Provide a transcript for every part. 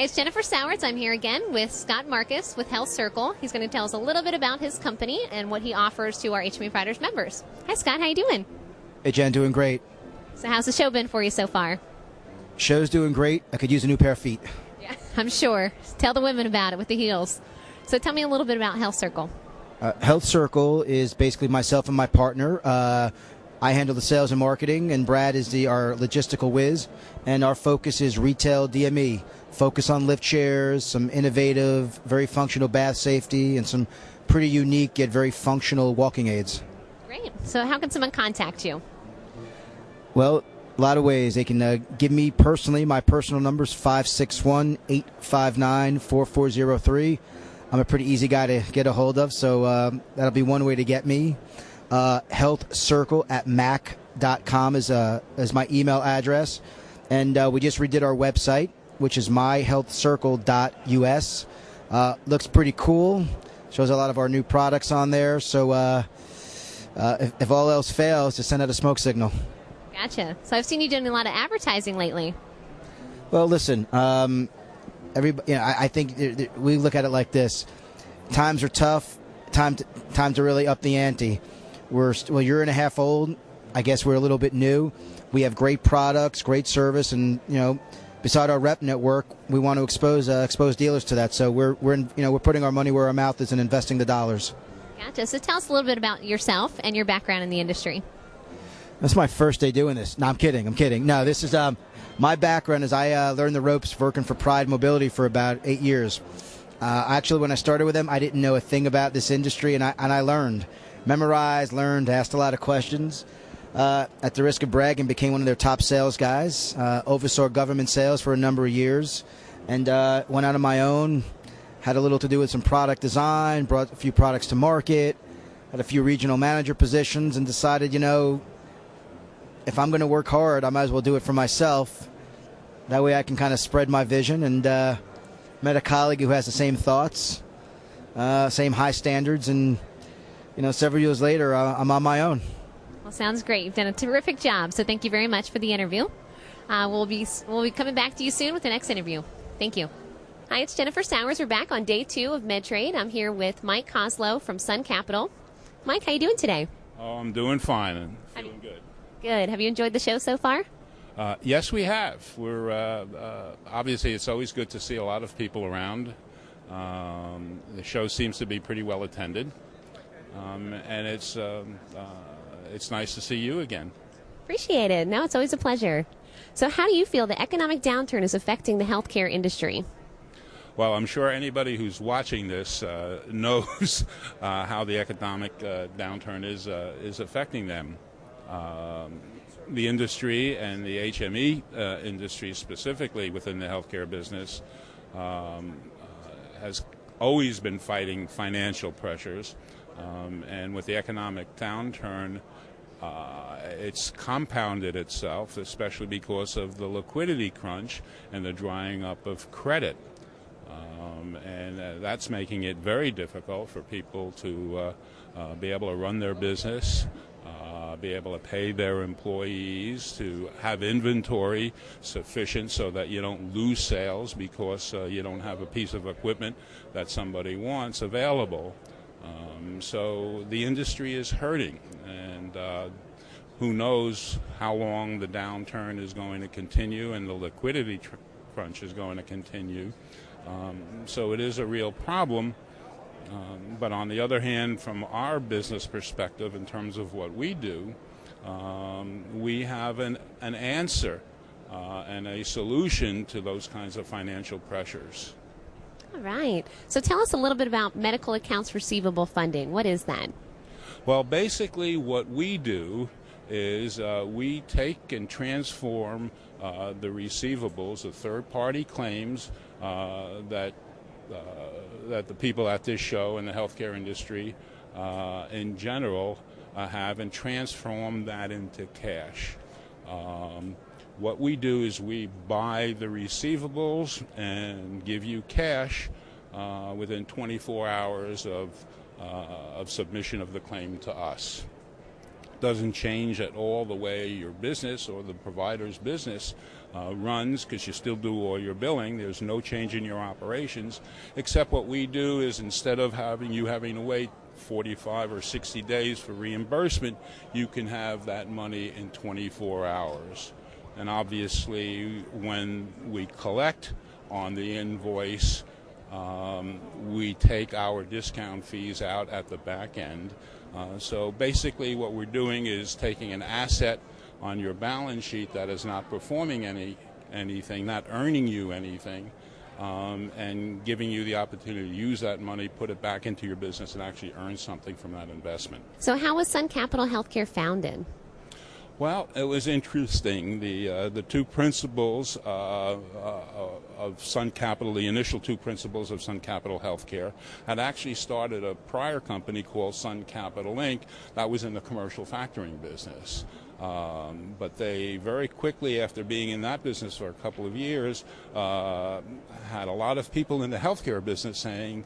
Hi, it's Jennifer Sowards. I'm here again with Scott Marcus with Health Circle. He's going to tell us a little bit about his company and what he offers to our HME Providers members. Hi, Scott. How you doing? Hey, Jen. Doing great. So how's the show been for you so far? Show's doing great. I could use a new pair of feet. Yeah, I'm sure. Tell the women about it with the heels. So tell me a little bit about Health Circle. Health Circle is basically myself and my partner. I handle the sales and marketing, and Brad is our logistical whiz. And our focus is retail DME. Focus on lift chairs, some innovative, very functional bath safety, and some pretty unique yet very functional walking aids. Great. So how can someone contact you? Well, a lot of ways. They can give me personally. My personal number is 561-859-4403. I'm a pretty easy guy to get a hold of, so that'll be one way to get me. healthcircle@mac.com is my email address. And we just redid our website, which is myhealthcircle.us. Looks pretty cool. Shows a lot of our new products on there. So if all else fails, just send out a smoke signal. Gotcha. So I've seen you doing a lot of advertising lately. Well, listen, everybody, I think we look at it like this. Times are tough. Time to really up the ante. We're a year and a half old. I guess we're a little bit new. We have great products, great service, and beside our rep network, we want to expose dealers to that. So we're putting our money where our mouth is and investing the dollars. Gotcha. So tell us a little bit about yourself and your background in the industry. That's my first day doing this. No, I'm kidding. No, this is my background is I learned the ropes working for Pride Mobility for about 8 years. Actually, when I started with them, I didn't know a thing about this industry, and I learned, memorized, learned, asked a lot of questions. At the risk of bragging, became one of their top sales guys. Oversaw government sales for a number of years, and went out on my own. Had a little to do with some product design, brought a few products to market, had a few regional manager positions, and decided, if I'm going to work hard, I might as well do it for myself. That way I can kind of spread my vision, and met a colleague who has the same thoughts, same high standards, and several years later, I'm on my own. Well, sounds great. You've done a terrific job, so thank you very much for the interview. We'll be coming back to you soon with the next interview. Thank you. Hi, it's Jennifer Sowers. We're back on day 2 of Medtrade. I'm here with Mike Koslow from Sun Capital. Mike, how you doing today? Oh, I'm doing fine and feeling good. Good. Have you enjoyed the show so far? Yes, we have. We're obviously it's always good to see a lot of people around. The show seems to be pretty well attended, and it's nice to see you again. Appreciate it. No, it's always a pleasure. So how do you feel the economic downturn is affecting the healthcare industry? Well, I'm sure anybody who's watching this knows how the economic downturn is affecting them. The industry and the HME industry specifically within the healthcare business has always been fighting financial pressures, and with the economic downturn, it's compounded itself, especially because of the liquidity crunch and the drying up of credit. And that's making it very difficult for people to be able to run their business, be able to pay their employees, to have inventory sufficient so that you don't lose sales because you don't have a piece of equipment that somebody wants available. So the industry is hurting, and who knows how long the downturn is going to continue and the liquidity crunch is going to continue. So it is a real problem. But on the other hand, from our business perspective, in terms of what we do, we have an answer and a solution to those kinds of financial pressures. All right. So tell us a little bit about medical accounts receivable funding. What is that? Well, basically what we do is we take and transform the receivables, the third-party claims that the people at this show and the healthcare industry in general have, and transform that into cash. What we do is we buy the receivables and give you cash within 24 hours of submission of the claim to us. doesn't change at all the way your business or the provider's business runs, because you still do all your billing. There's no change in your operations, except what we do is, instead of having to wait 45 or 60 days for reimbursement, you can have that money in 24 hours. And obviously, when we collect on the invoice, we take our discount fees out at the back end. So basically what we're doing is taking an asset on your balance sheet that is not performing anything, not earning you anything, and giving you the opportunity to use that money, put it back into your business, and actually earn something from that investment. So how was Sun Capital Healthcare founded? Well, it was interesting. The two principles of Sun Capital, the initial two principles of Sun Capital Healthcare, had actually started a prior company called Sun Capital Inc. that was in the commercial factoring business. But they very quickly, after being in that business for a couple of years, had a lot of people in the healthcare business saying,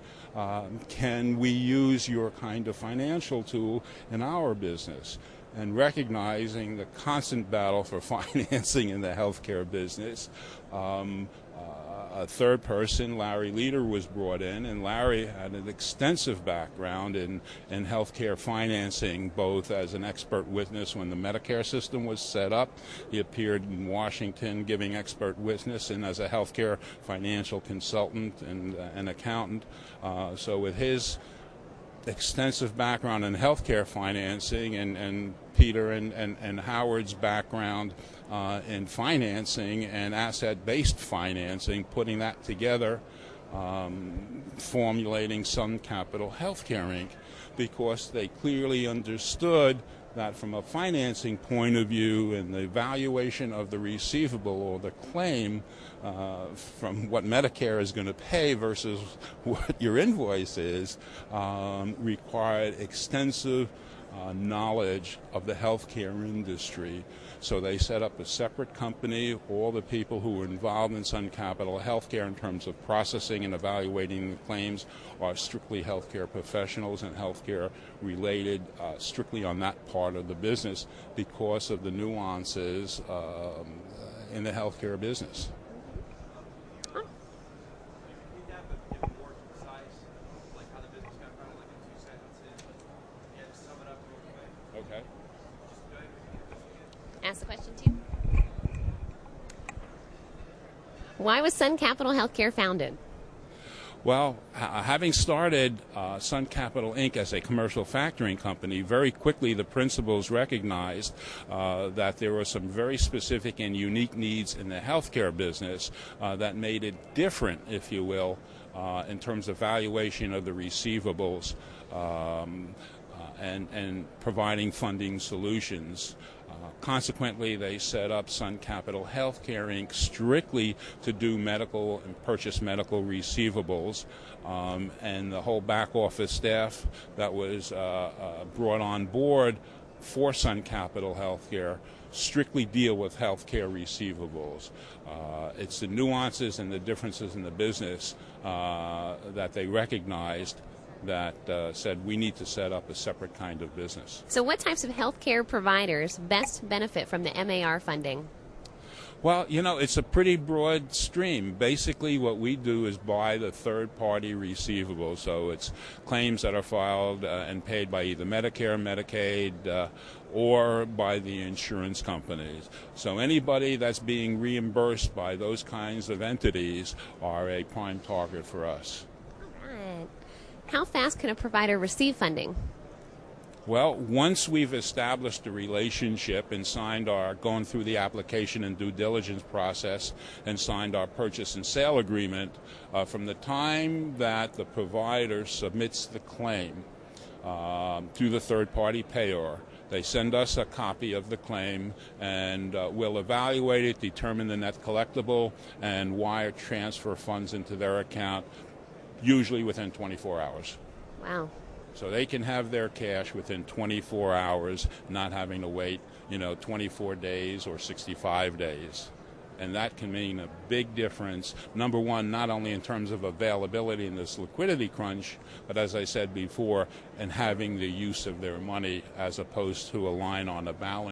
can we use your kind of financial tool in our business? And recognizing the constant battle for financing in the healthcare business, a third person, Larry Leader, was brought in, and Larry had an extensive background in healthcare financing, both as an expert witness when the Medicare system was set up. He appeared in Washington giving expert witness, and as a healthcare financial consultant and an accountant. So with his extensive background in healthcare financing, and Peter and Howard's background in financing and asset-based financing, putting that together, formulating Sun Capital Healthcare Inc., because they clearly understood that from a financing point of view and the valuation of the receivable or the claim, from what Medicare is going to pay versus what your invoice is, required extensive knowledge of the healthcare industry. So they set up a separate company. All the people who were involved in Sun Capital Healthcare in terms of processing and evaluating the claims are strictly healthcare professionals and healthcare related, strictly on that part of the business, because of the nuances in the healthcare business. Okay. Ask the question too. Why was Sun Capital Healthcare founded? Well, having started Sun Capital Inc. as a commercial factoring company, very quickly the principals recognized that there were some very specific and unique needs in the healthcare business that made it different, if you will, in terms of valuation of the receivables and providing funding solutions. Consequently, they set up Sun Capital Healthcare Inc. strictly to do medical and purchase medical receivables, and the whole back office staff that was brought on board for Sun Capital Healthcare strictly deal with healthcare receivables. It's the nuances and the differences in the business that they recognized that said we need to set up a separate kind of business. So what types of healthcare providers best benefit from the MAR funding? Well, you know, it's a pretty broad stream. Basically, what we do is buy the third-party receivables. So it's claims that are filed and paid by either Medicare, Medicaid, or by the insurance companies. So anybody that's being reimbursed by those kinds of entities are a prime target for us. All right. How fast can a provider receive funding? Well, once we've established a relationship and gone through the application and due diligence process and signed our purchase and sale agreement, from the time that the provider submits the claim to the third-party payer, they send us a copy of the claim, and we'll evaluate it, determine the net collectible, and wire transfer funds into their account, usually within 24 hours. Wow. So they can have their cash within 24 hours, not having to wait, 24 days or 65 days. And that can mean a big difference, number one, not only in terms of availability in this liquidity crunch, but as I said before, in having the use of their money as opposed to a line on a balance